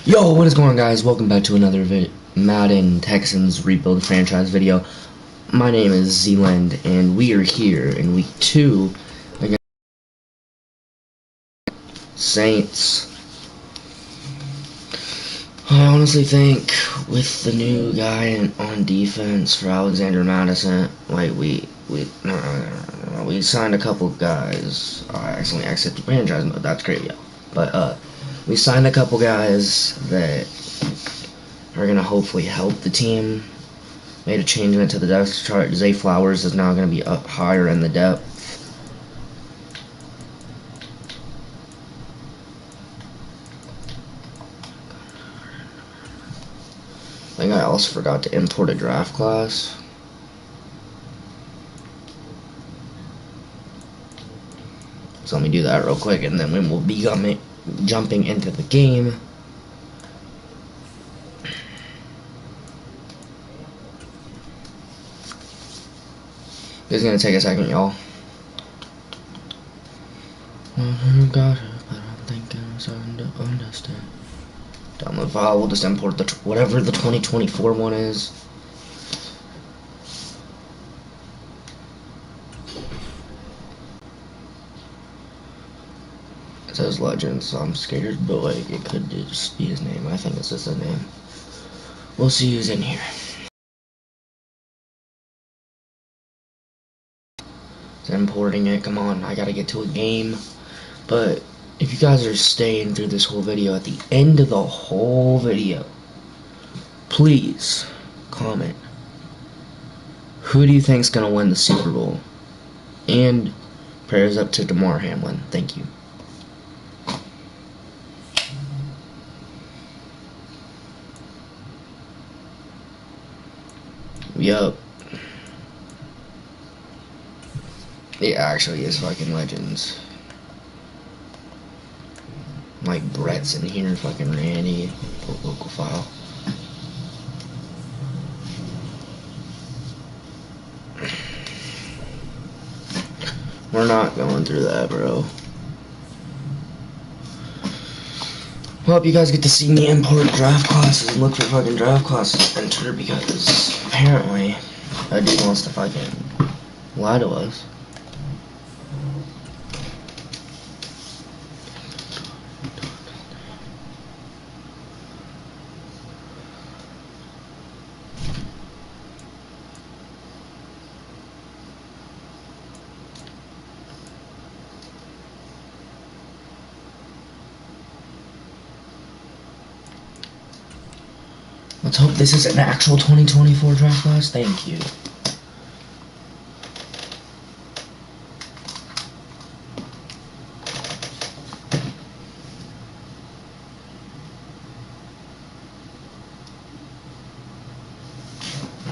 Yo, what is going on, guys? Welcome back to another Madden Texans rebuild franchise video. My name is Zealand, and we are here in week 2 against Saints. I honestly think with the new guy on defense for Alexander Madison, we signed a couple guys. I accidentally exited franchise mode. That's great, yeah. But we signed a couple guys that are gonna hopefully help the team. Made a change into the depth chart. Zay Flowers is now gonna be up higher in the depth. I think I also forgot to import a draft class. So let me do that real quick, and then we will be jumping into the game. It's gonna take a second, y'all. Got it, but I'm thinking I'm starting to understand. Download file. We'll just import the whatever the 2024 one is. It says Legends, so I'm scared, but like it could just be his name. I think it's just a name. We'll see who's in here. It's importing it. Come on, I gotta get to a game. But if you guys are staying through this whole video, at the end of the whole video, please comment. Who do you think's gonna win the Super Bowl? And prayers up to Damar Hamlin. Thank you. Yup. It actually is fucking Legends. Like Brett's in here, fucking Randy, local file. We're not going through that, bro. Well, you guys get to see me import draft classes and look for fucking draft classes enter, because apparently a dude wants to fucking lie to us. Let's hope this is an actual 2024 draft class. Thank you.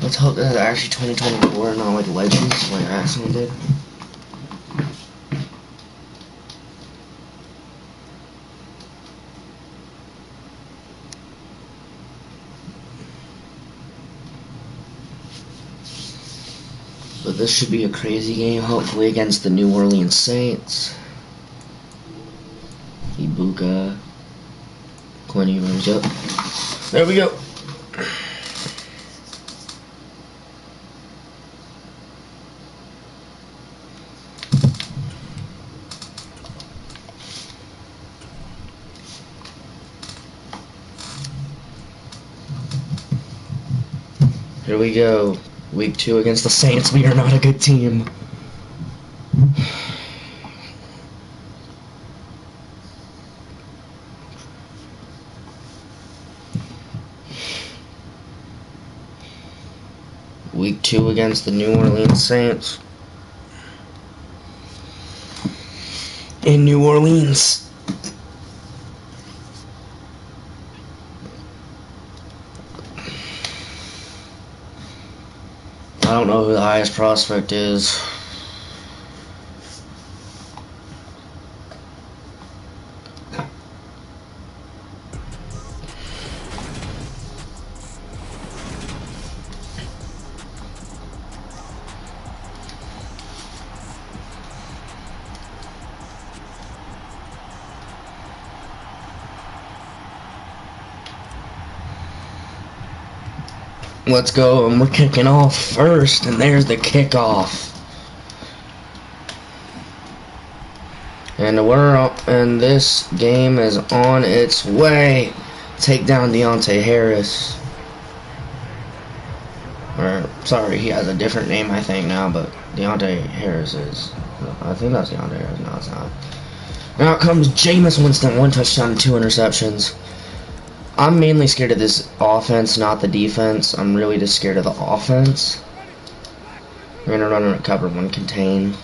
Let's hope this is actually 2024, not like Legends, like I accidentally did. But this should be a crazy game, hopefully, against the New Orleans Saints. Ibuka. Quinny runs up. There we go. Here we go. Week 2 against the Saints. We are not a good team. Week 2 against the New Orleans Saints. In New Orleans. I don't know who the highest prospect is. Let's go, and we're kicking off first, and there's the kickoff. And this game is on its way. Take down Deontay Harris. Or, sorry, he has a different name, I think, now, but Deontay Harris is. I think that's Deontay Harris. No, it's not. Now comes Jameis Winston, 1 touchdown and 2 interceptions. I'm mainly scared of this offense, not the defense. I'm really just scared of the offense. We're gonna run a cover 1 contain.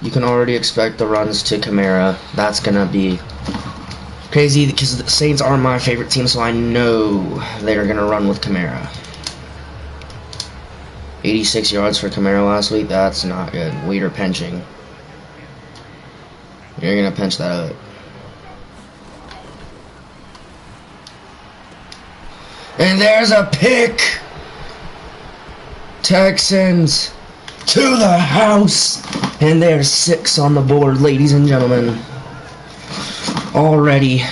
You can already expect the runs to Kamara. That's gonna be crazy because the Saints are my favorite team, so I know they're gonna run with Kamara. 86 yards for Kamara last week. That's not good. Waiter pinching. You're gonna pinch that up. And there's a pick. Texans to the house. And there's 6 on the board, ladies and gentlemen. Already,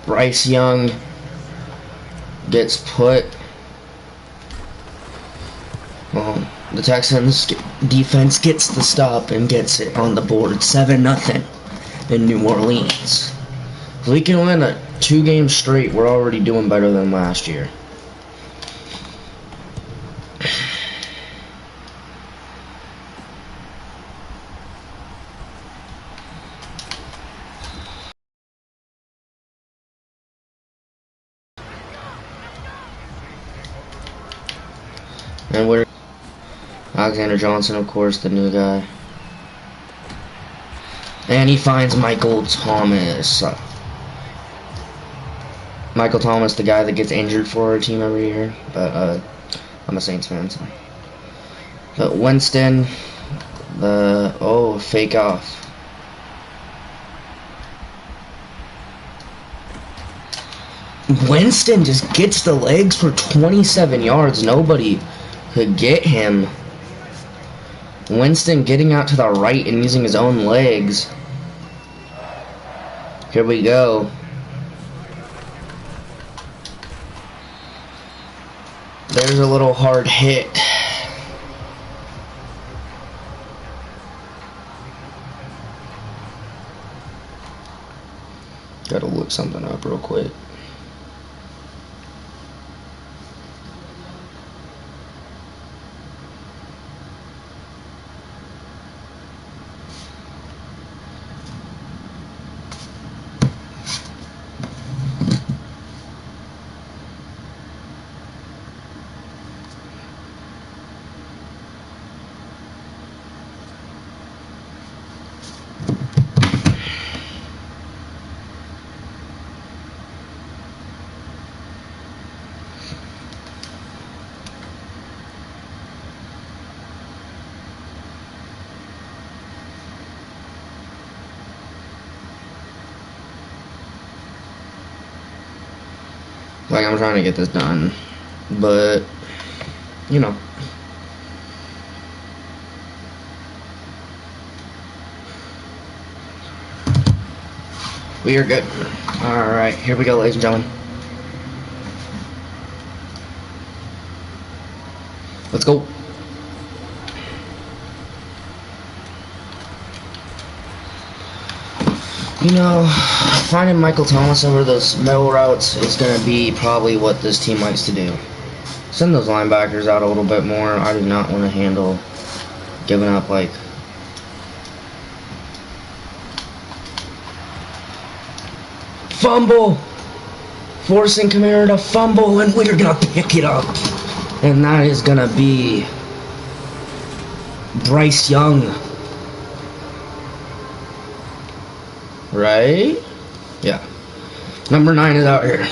Bryce Young gets put. Well, the Texans defense gets the stop and gets it on the board, 7-0 in New Orleans. If we can win 2 games straight, we're already doing better than last year. And we're Alexander Johnson, of course, the new guy. And he finds Michael Thomas. Michael Thomas, the guy that gets injured for our team every year. But I'm a Saints fan, so. But Winston, fake off. Winston just gets the legs for 27 yards. Nobody could get him. Winston getting out to the right and using his own legs. Here we go. There's a little hard hit. Gotta look something up real quick. Like, I'm trying to get this done, but, you know. We are good. Alright, here we go, ladies and gentlemen. Let's go. You know, finding Michael Thomas over those middle routes is going to be probably what this team likes to do. Send those linebackers out a little bit more. I do not want to handle giving up, like, fumble! Forcing Kamara to fumble, and we're going to pick it up. And that is going to be Bryce Young. Right? Yeah. Number 9 is out here.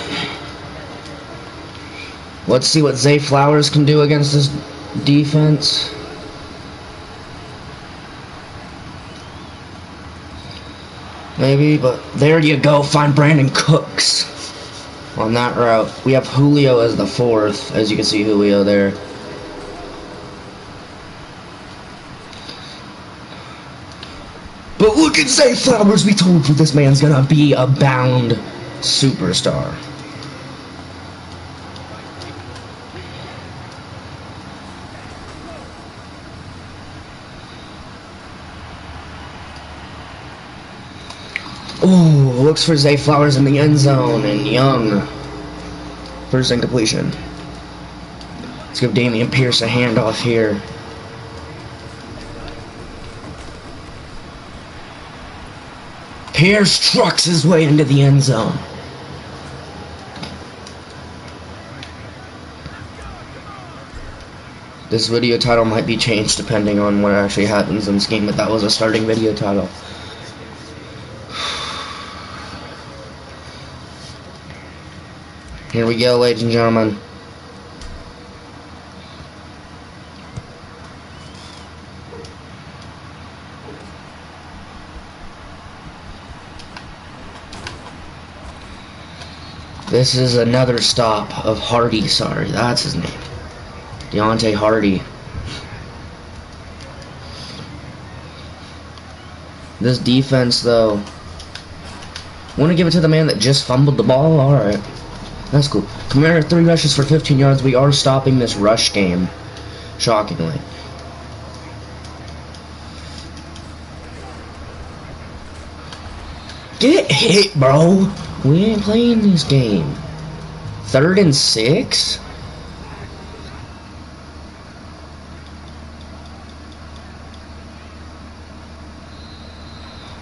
Let's see what Zay Flowers can do against this defense. Maybe, but there you go. Find Brandon Cooks on that route. We have Julio as the 4th. As you can see, Julio there. But look at Zay Flowers. We told you this man's gonna be a bound superstar. Oh, looks for Zay Flowers in the end zone, and Young. First incompletion. Let's give Damian Pierce a handoff here. Pierce trucks his way into the end zone. This video title might be changed depending on what actually happens in this game, but that was a starting video title. Here we go, ladies and gentlemen. This is another stop of Hardy, sorry, that's his name. Deontay Hardy. This defense, though. Want to give it to the man that just fumbled the ball? Alright. That's cool. Kamara, 3 rushes for 15 yards. We are stopping this rush game. Shockingly. Get hit, bro! We ain't playing this game. 3rd and 6?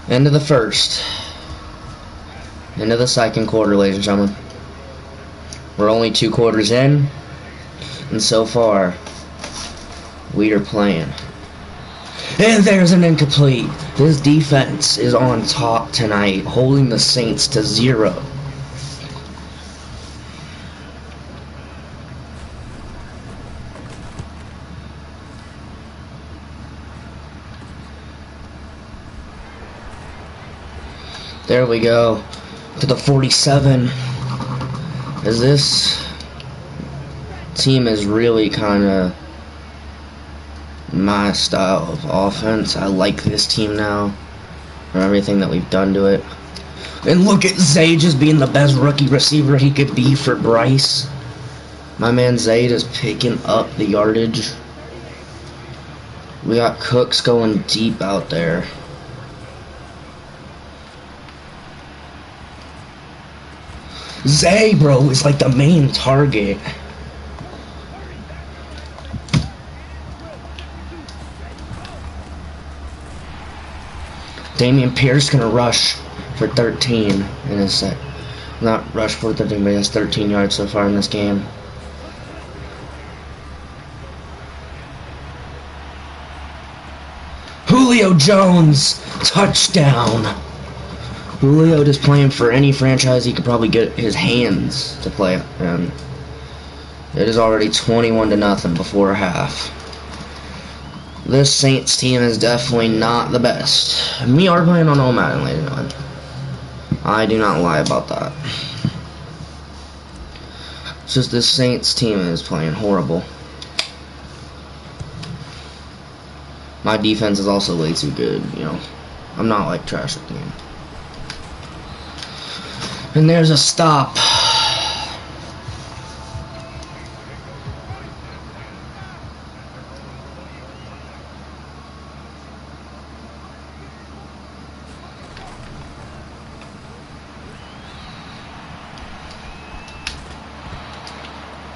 End of the first. End of the second quarter, ladies and gentlemen. We're only 2 quarters in, and so far, we are playing. And there's an incomplete. This defense is on top tonight, holding the Saints to 0. There we go. To the 47. As this team is really kind of my style of offense. I like this team now, for everything that we've done to it. And look at Zay just being the best rookie receiver he could be for Bryce. My man Zay is picking up the yardage. We got Cooks going deep out there. Zay, bro, is like the main target. Damian Pierce gonna rush for 13 in his set. Not rush for 13, but he has 13 yards so far in this game. Julio Jones, touchdown. Julio just playing for any franchise he could probably get his hands to play in. It is already 21-0 before half. This Saints team is definitely not the best. We are playing on all Madden, ladies and gentlemen. I do not lie about that. It's just this Saints team is playing horrible. My defense is also way too good, you know. I'm not like trash at the game. And there's a stop.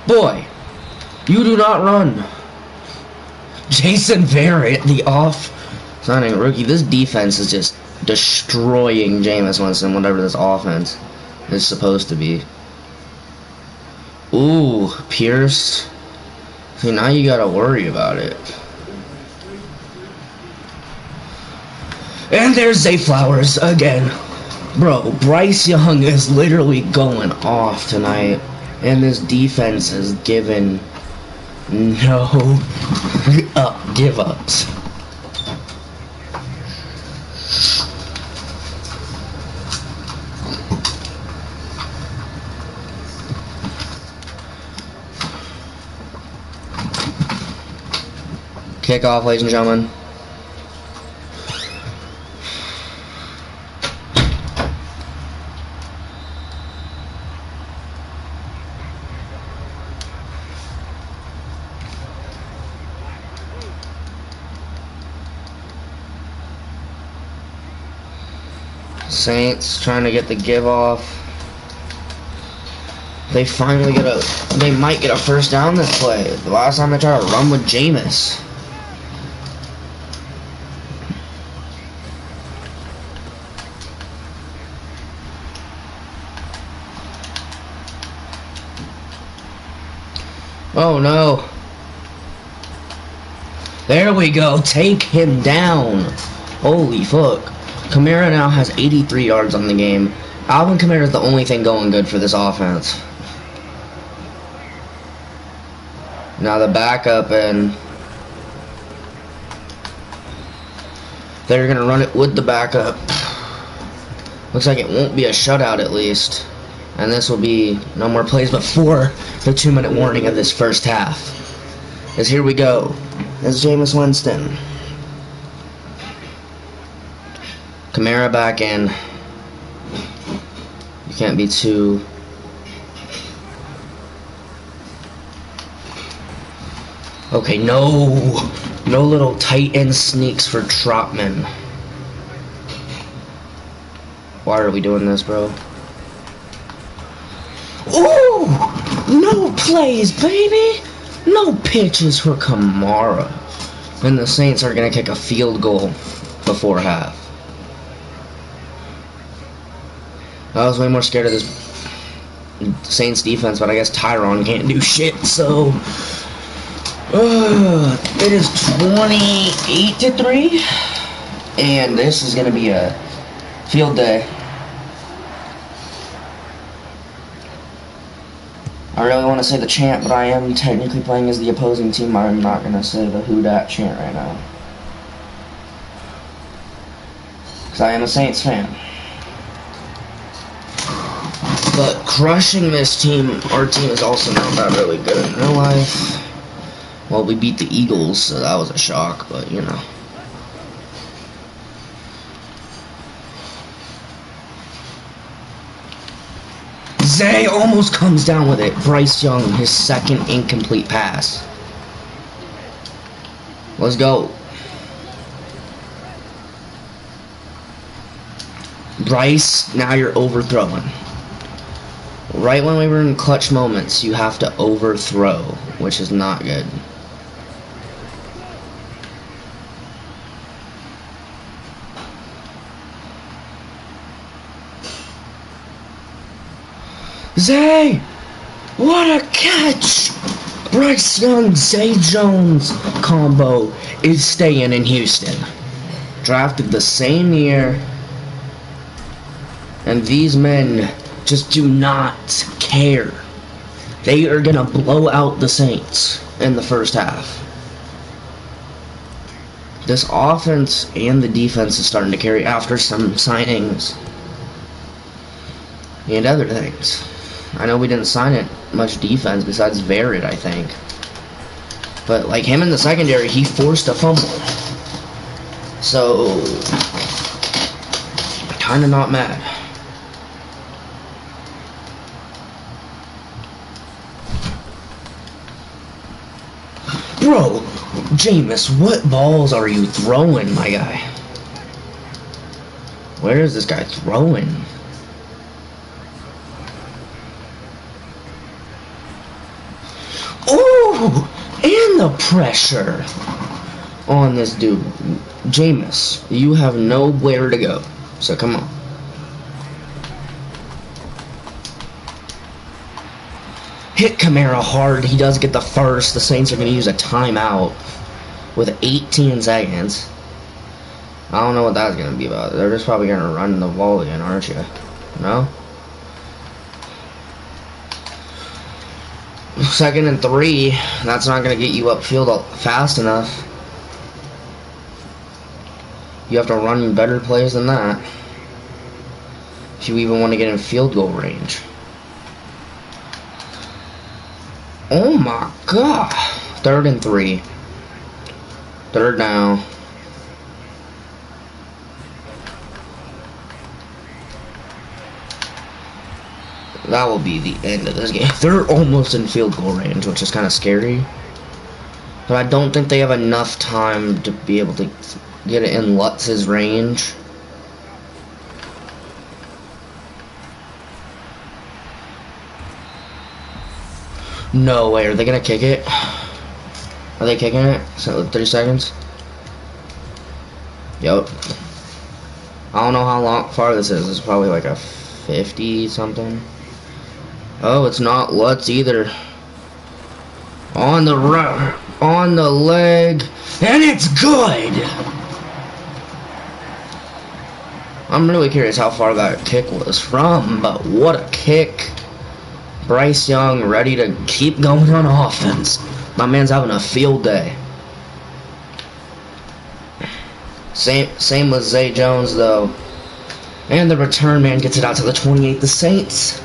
Boy, you do not run. Jason Verrett, the off-signing rookie. This defense is just destroying Jameis Winston, whatever this offense is supposed to be. Ooh, Pierce. See, now you gotta worry about it. And there's Zay Flowers again. Bro, Bryce Young is literally going off tonight. And this defense has given no give-ups. Kickoff, ladies and gentlemen. Saints trying to get the give off. They finally they might get a first down this play. The last time they tried to run with Jameis. Oh no. There we go. Take him down. Holy fuck. Kamara now has 83 yards on the game. Alvin Kamara is the only thing going good for this offense. Now the backup, and they're going to run it with the backup. Looks like it won't be a shutout at least. And this will be no more plays before the 2-minute warning of this first half. As here we go. It's Jameis Winston. Kamara back in. You can't be too... Okay, no little tight end sneaks for Trotman. Why are we doing this, bro? Ooh! No plays, baby! No pitches for Kamara. And the Saints are going to kick a field goal before half. I was way more scared of this Saints defense, but I guess Tyron can't do shit, so... it is 28-3, and this is going to be a field day. I really want to say the chant, but I am technically playing as the opposing team. I'm not going to say the who dat chant right now, because I am a Saints fan. But crushing this team, our team is also not that really good in real life. Well, we beat the Eagles, so that was a shock, but you know. Zay almost comes down with it. Bryce Young, his second incomplete pass. Let's go. Bryce, now you're overthrowing. Right when we were in clutch moments, you have to overthrow, which is not good. Zay! What a catch! Bryce Young, Zay Jones combo is staying in Houston. Drafted the same year. And these men just do not care. They are going to blow out the Saints in the first half. This offense and the defense is starting to carry after some signings and other things. I know we didn't sign it much defense besides Verrett, I think. But like him in the secondary, he forced a fumble. So, kind of not mad. Bro, Jameis, what balls are you throwing, my guy? Where is this guy throwing? Ooh! And the pressure on this dude. Jameis, you have nowhere to go. So come on. Hit Kamara hard. He does get the first. The Saints are going to use a timeout with 18 seconds. I don't know what that's going to be about. They're just probably going to run the ball again, aren't you? No? 2nd and 3. That's not going to get you upfield fast enough. You have to run better plays than that if you even want to get in field goal range. Oh my god. 3rd and 3. 3rd down. That will be the end of this game. They're almost in field goal range, which is kind of scary. But I don't think they have enough time to be able to get it in Lutz's range. No way. Are they gonna kick it? Are they kicking it? So 3 seconds. Yup. I don't know how far this is. It's probably like a 50 something. Oh, it's not Lutz either. On the leg, and it's good. I'm really curious how far that kick was from, but what a kick. Bryce Young ready to keep going on offense. My man's having a field day. Same with Zay Jones though. And the return man gets it out to the 28. The Saints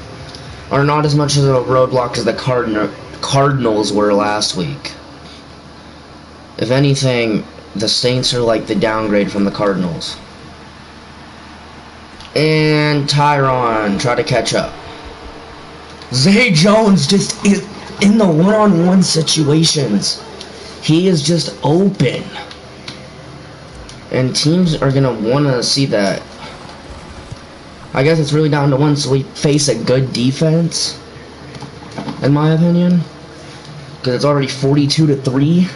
are not as much of a roadblock as the Cardinals were last week. If anything, the Saints are like the downgrade from the Cardinals. And Tyron try to catch up. Zay Jones just is in the one-on-one situations. He is just open. And teams are going to want to see that. I guess it's really down to once we face a good defense, in my opinion. Because it's already 42-3.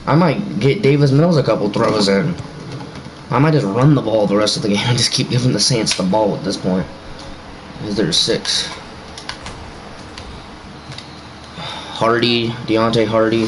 I might get Davis Mills a couple throws in. I might just run the ball the rest of the game and just keep giving the Saints the ball at this point. Because there's 6. Hardy, Deontay Hardy.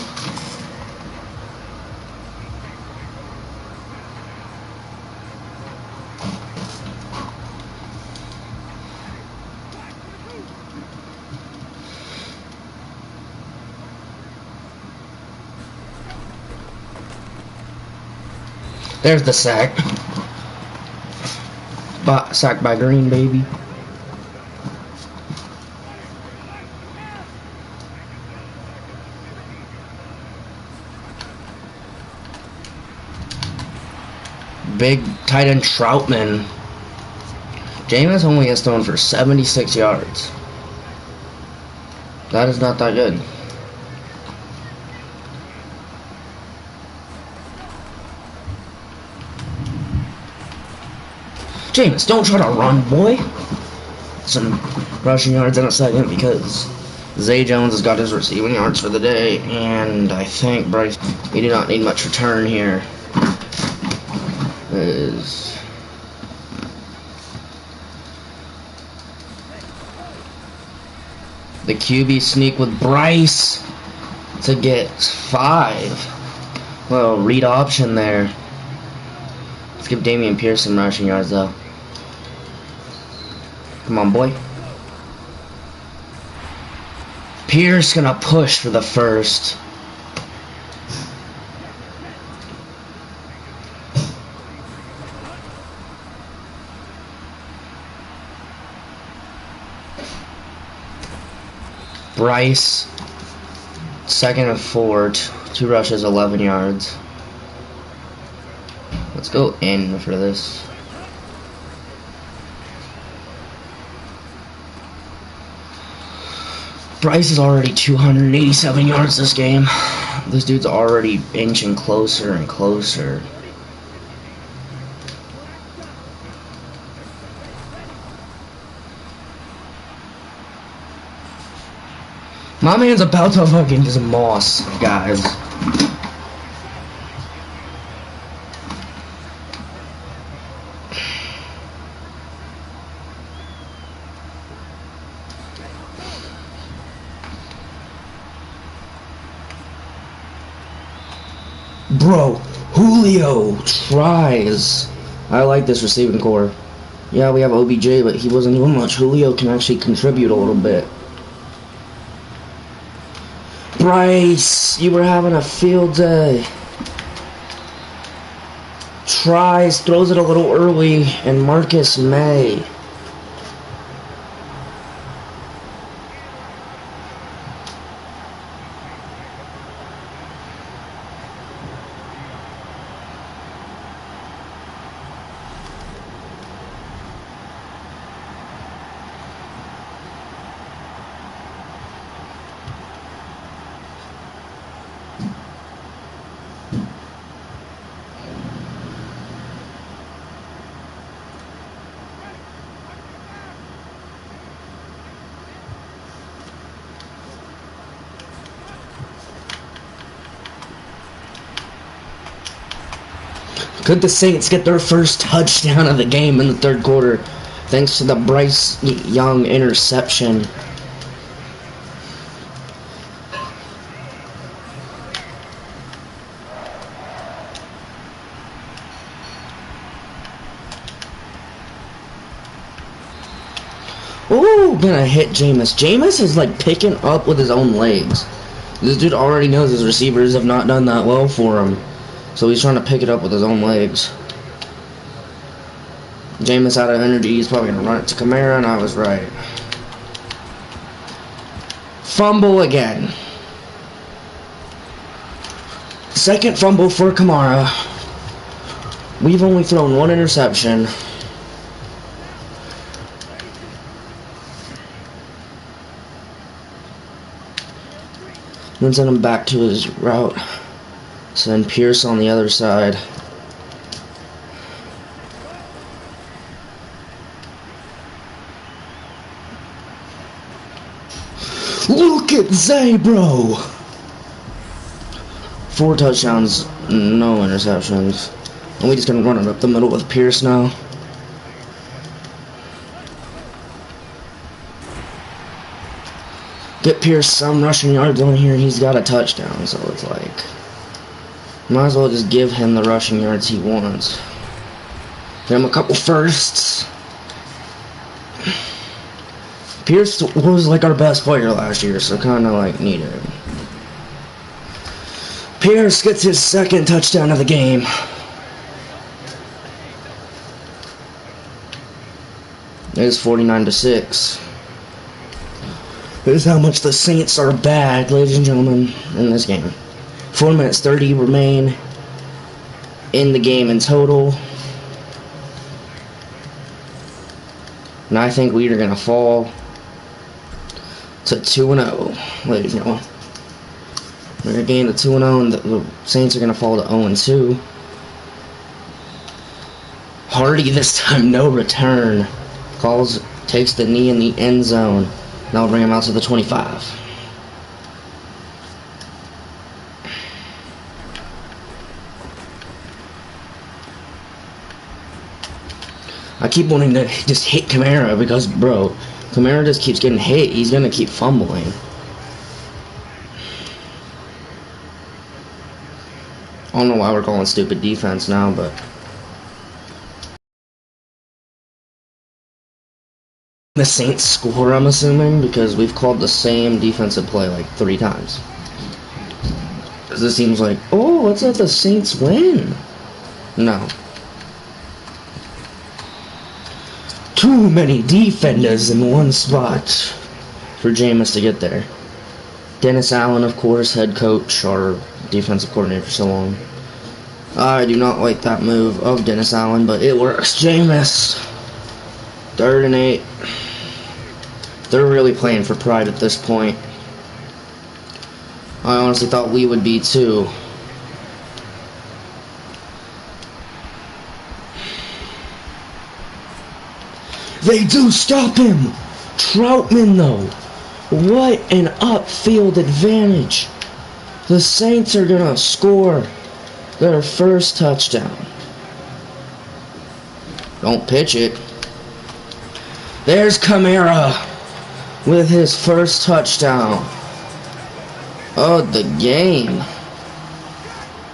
There's the sack. Sack by Green, baby. Big tight end Troutman. Jameis only has thrown for 76 yards. That is not that good. Jameis, don't try to run, boy. Some rushing yards in a second because Zay Jones has got his receiving yards for the day, and I think Bryce, we do not need much return here. Is the QB sneak with Bryce to get 5. Well, read option there. Let's give Damian Pierce some rushing yards though. Come on, boy. Pierce gonna push for the first. Bryce, 2nd and 4, 2 rushes, 11 yards. Let's go in for this. Bryce is already 287 yards this game. This dude's already inching closer and closer. My man's about to fucking just moss, guys. Bro, Julio tries. I like this receiving core. Yeah, we have OBJ, but he wasn't doing much. Julio can actually contribute a little bit. Bryce, you were having a field day. Tries, throws it a little early, and Marcus May. Could the Saints get their first touchdown of the game in the third quarter thanks to the Bryce Young interception? Ooh, gonna hit Jameis. Jameis is like picking up with his own legs. This dude already knows his receivers have not done that well for him. So he's trying to pick it up with his own legs. Jameis out of energy. He's probably gonna run it to Kamara, and I was right. Fumble again. Second fumble for Kamara. We've only thrown one interception. Then send him back to his route. Send Pierce on the other side. Look at Zay, bro! 4 touchdowns, no interceptions. And we just gonna run it up the middle with Pierce now. Get Pierce some rushing yards on here, he's got a touchdown, so it's like, might as well just give him the rushing yards he wants. Give him a couple firsts. Pierce was like our best player last year, so kinda like needed him. Pierce gets his second touchdown of the game. It's 49-6. This is how much the Saints are bad, ladies and gentlemen, in this game. 4 minutes 30 remain in the game in total. And I think we are going to fall to 2-0, ladies and gentlemen. We're going to gain to 2-0, and the Saints are going to fall to 0-2. Hardy this time, no return. Takes the knee in the end zone. Now I'll bring him out to the 25. I keep wanting to just hit Kamara because, bro, Kamara just keeps getting hit. He's going to keep fumbling. I don't know why we're calling stupid defense now, but... the Saints score, I'm assuming, because we've called the same defensive play like 3 times. This seems like, oh, let's let the Saints win. No. Too many defenders in one spot for Jameis to get there. Dennis Allen, of course, head coach, our defensive coordinator for so long. I do not like that move of Dennis Allen, but it works. Jameis. 3rd and 8. They're really playing for pride at this point. I honestly thought we would be too. They do stop him! Troutman, though. What an upfield advantage. The Saints are gonna score their first touchdown. Don't pitch it. There's Kamara with his first touchdown of the game.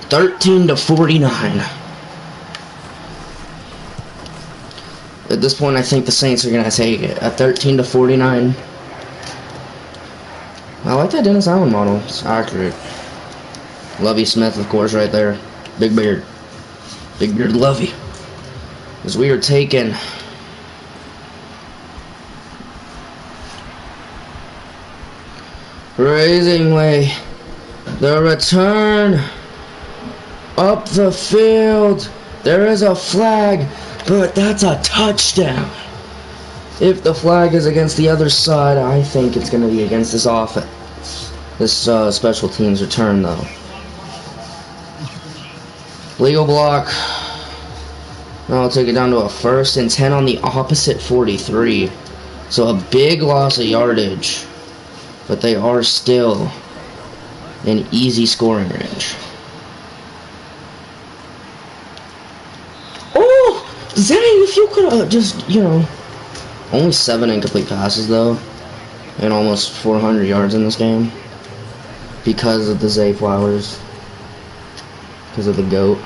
13-49. At this point, I think the Saints are going to take it. At 13-49. I like that Dennis Allen model. It's accurate. Lovey Smith, of course, right there. Big beard. Big beard Lovey. As we are taking... Raisingly, the return up the field. There is a flag, but that's a touchdown. If the flag is against the other side, I think it's going to be against this offense. This special teams return, though. Legal block. I'll take it down to a 1st and 10 on the opposite 43. So a big loss of yardage. But they are still in easy scoring range. Zay, if you could have just, you know, only 7 incomplete passes though, and almost 400 yards in this game because of the Zay Flowers, because of the GOAT.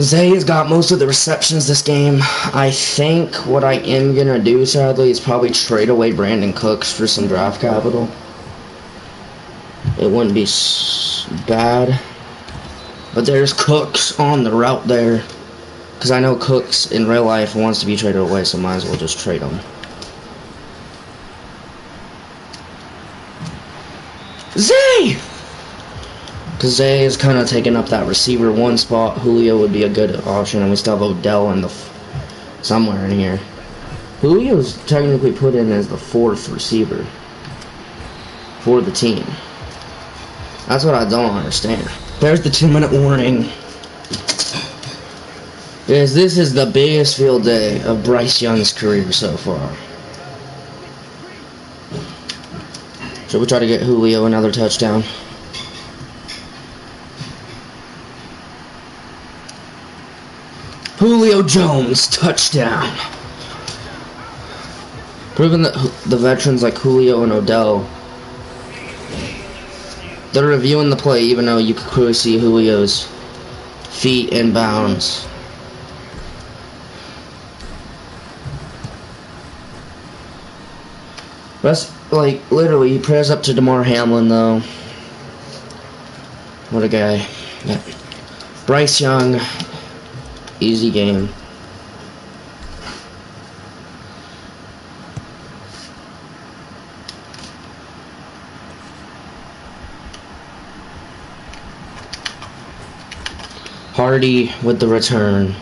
Zay has got most of the receptions this game. I think what I am gonna do, sadly, is probably trade away Brandon Cooks for some draft capital. It wouldn't be bad. But there's Cooks on the route there. Because I know Cooks in real life wants to be traded away, so might as well just trade him. Zay! Because Zay is kind of taking up that receiver 1 spot. Julio would be a good option, and we still have Odell in the somewhere in here. Julio's technically put in as the 4th receiver for the team. That's what I don't understand. There's the 2-minute warning. Yes, this is the biggest field day of Bryce Young's career so far. Should we try to get Julio another touchdown? Julio Jones, touchdown. Proving that the veterans like Julio and Odell, they're reviewing the play even though you could clearly see Julio's feet in bounds. That's like literally he prayers up to DeMar Hamlin though. What a guy. Yeah. Bryce Young, easy game. Hardy with the return.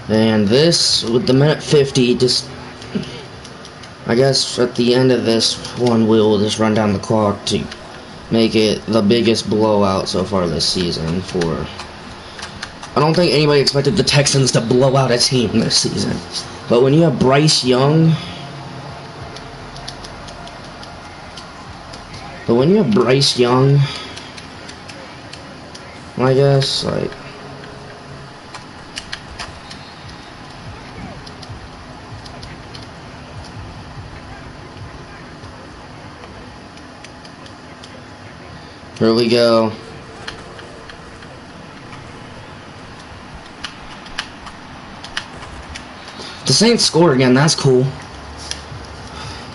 And this, with the minute 50, just, I guess at the end of this one, we'll just run down the clock to make it the biggest blowout so far this season for... I don't think anybody expected the Texans to blow out a team this season. But when you have Bryce Young... I guess, like... Here we go. The Saints score again, that's cool.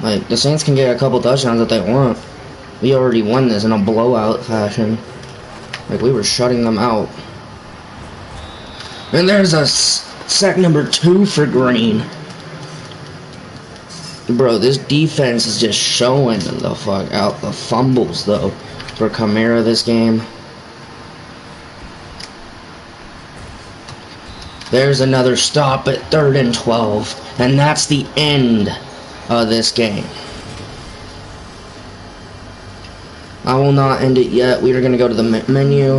Like, the Saints can get a couple touchdowns if they want. We already won this in a blowout fashion. Like, we were shutting them out. And there's a sack number 2 for Green. Bro, this defense is just showing the fuck out. The fumbles, though, for Kamara this game. There's another stop at 3rd and 12. And that's the end of this game. I will not end it yet. We are going to go to the menu.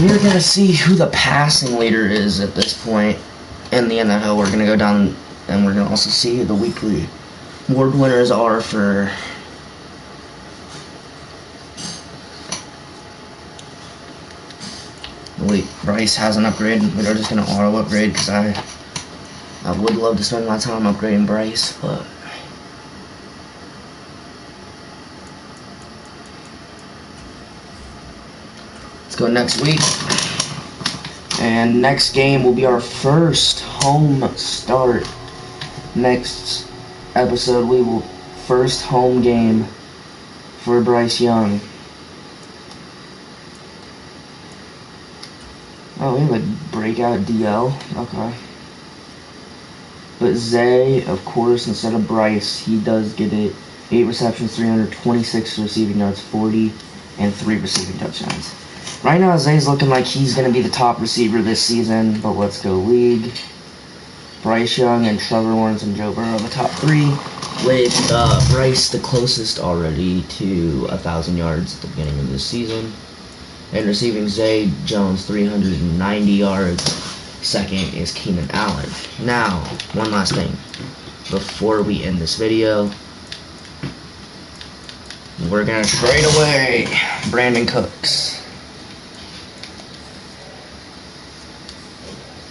We are going to see who the passing leader is at this point in the NFL. We're going to go down and we're going to also see who the weekly award winners are for... Wait, Bryce has an upgrade. We're just going to auto upgrade because I would love to spend my time upgrading Bryce, but... Go next week, and next game will be our first home start. Next episode we will first home game for Bryce Young. Oh, we have a breakout DL. Okay, but Zay, of course, instead of Bryce, he does get it. 8 receptions, 326 receiving yards, 40 and 3 receiving touchdowns. Right now, Zay's looking like he's going to be the top receiver this season, but let's go league. Bryce Young and Trevor Lawrence and Joe Burrow, the top 3, with Bryce the closest already to 1,000 yards at the beginning of this season. And receiving Zay Jones 390 yards. Second is Keenan Allen. Now, one last thing before we end this video. We're going to trade away Brandon Cooks.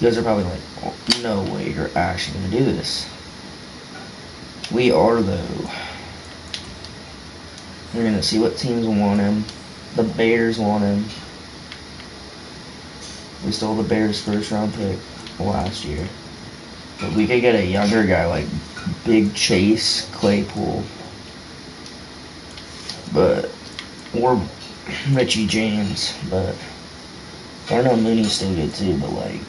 guys are probably like, oh, no way you're actually gonna do this. We are though. We're gonna see what teams want him. The Bears want him. We stole the Bears' first round pick last year. But we could get a younger guy like Big Chase Claypool. But or Richie James, but Darnell Mooney's still good too, but like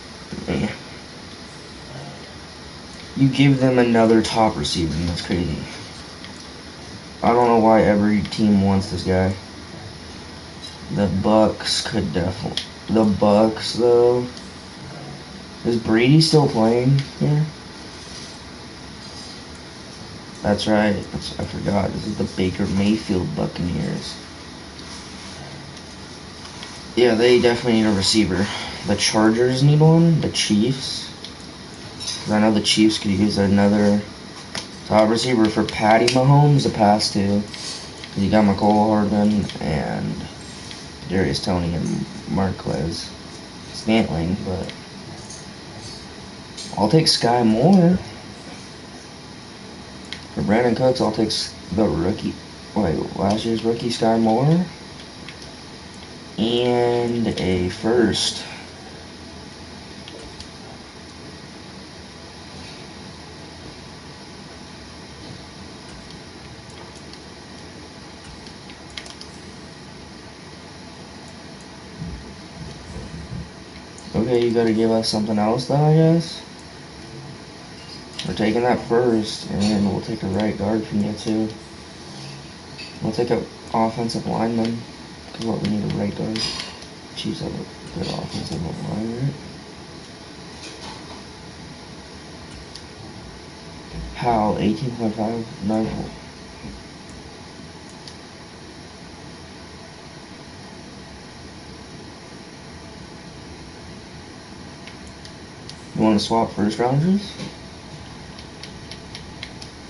you give them another top receiver and that's crazy. I don't know why every team wants this guy. The Bucks could definitely. The Bucks though. Is Brady still playing here? That's right. I forgot. This is the Baker Mayfield Buccaneers. Yeah, they definitely need a receiver. The Chargers need one. The Chiefs. I know the Chiefs could use another top receiver for Patty Mahomes to pass to. You got McCole Hardman and Darius Toney and Marquez Scantling, but I'll take Sky Moore. For Brandon Cooks, I'll take the rookie, last year's rookie Sky Moore. And a first. Okay, you gotta give us something else then, I guess. We're taking that first, and we'll take a right guard from you too. We'll take an offensive lineman, because what, we need a right guard. Chiefs have a good offensive line, right? How? 18.5? No. You want to swap first rounders?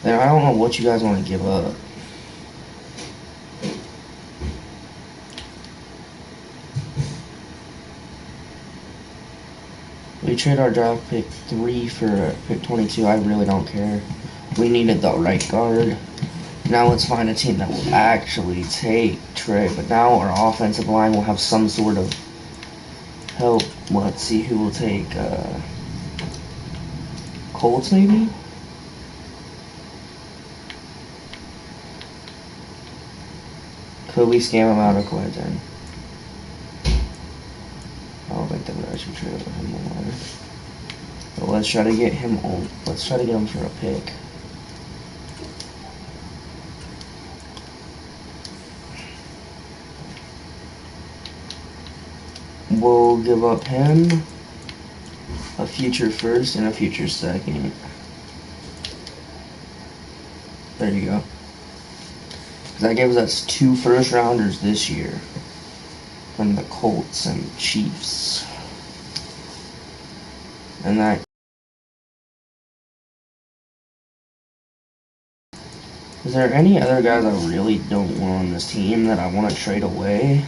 Then I don't know what you guys want to give up. We trade our draft pick 3 for pick 22. I really don't care. We needed the right guard. Now let's find a team that will actually take Trey. But now our offensive line will have some sort of help. Let's see who will take Colts maybe? Could we scam him out of Clinton? I don't think they would actually trade him alive. But let's try to get him on. Let's try to get him for a pick. We'll give up him, a future first and a future second. There you go. That gives us 2 first rounders this year from the Colts and Chiefs. And that. Is there any other guys I really don't want on this team that I want to trade away?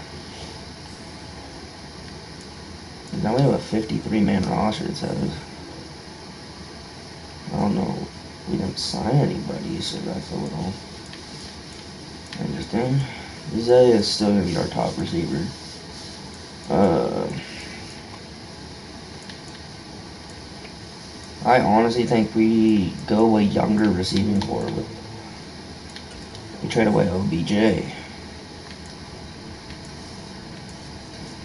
Now we have a 53-man roster, it says. I don't know. We didn't sign anybody, so that's a little interesting. Zay is still going to be our top receiver. I honestly think we go a younger receiving core with. We trade away OBJ.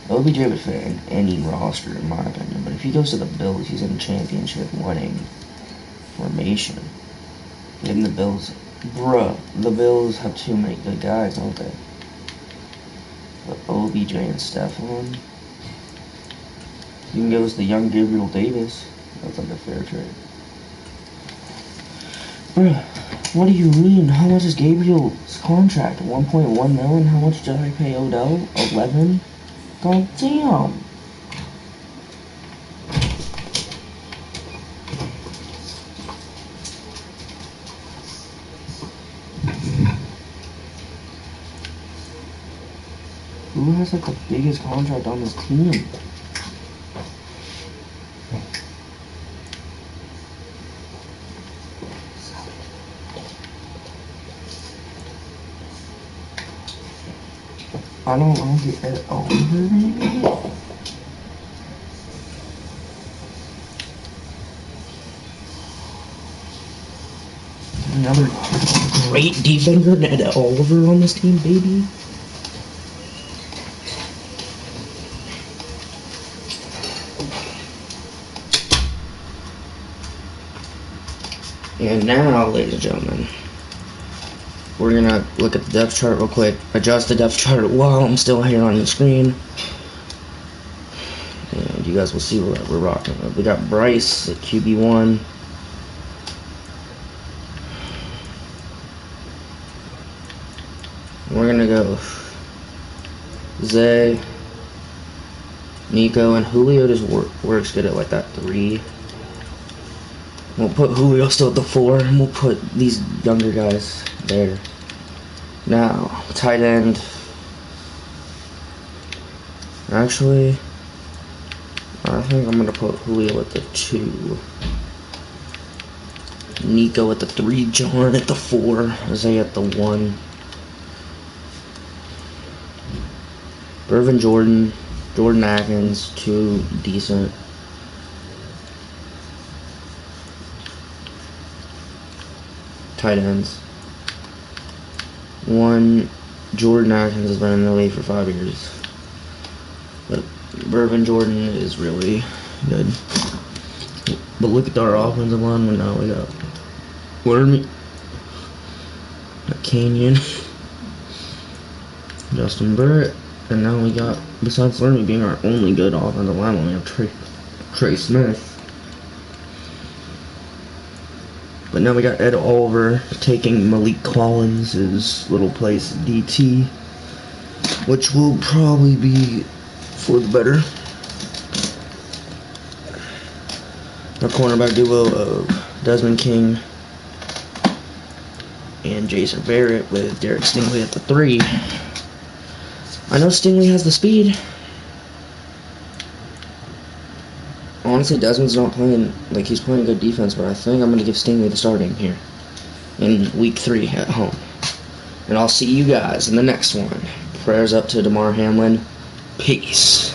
OBJ would fit in any roster, in my opinion, but if he goes to the Bills, he's in championship winning formation. Getting the Bills, bruh, the Bills have too many good guys, don't they? But OBJ and Stephon. You can give us the young Gabriel Davis. That's like a fair trade. Bruh, what do you mean? How much is Gabriel's contract? 1.1 million? How much did I pay Odell? 11? God damn. Who has like the biggest contract on this team? I don't get it over. Another great defender, Ned Oliver, on this team, baby. And now, ladies and gentlemen, we're gonna look at the depth chart real quick. Adjust the depth chart while I'm still here on the screen. And you guys will see what we're rocking with. We got Bryce at QB1. We're gonna go Zay, Nico, and Julio just works good at like that 3. We'll put Julio still at the 4, and we'll put these younger guys there. Now, tight end. Actually, I think I'm gonna put Julio at the 2. Nico at the 3, John at the 4, Zay at the 1. Irvin Jordan Atkins, 2 decent. Tight ends. 1, Jordan Atkins has been in the league for 5 years. But Irvin Jordan is really good. But look at our offensive line now. We got Wormy, Canyon, Justin Burrett. And now we got, besides Lermy being our only good offensive lineman, we have Trey Smith. But now we got Ed Oliver taking Malik Collins' little place at DT, which will probably be for the better. Our cornerback duo of Desmond King and Jason Barrett with Derek Stingley at the 3. I know Stingley has the speed. Honestly, Desmond's not playing, like, he's playing good defense, but I think I'm going to give Stingley the starting here in week 3 at home. And I'll see you guys in the next one. Prayers up to DeMar Hamlin. Peace.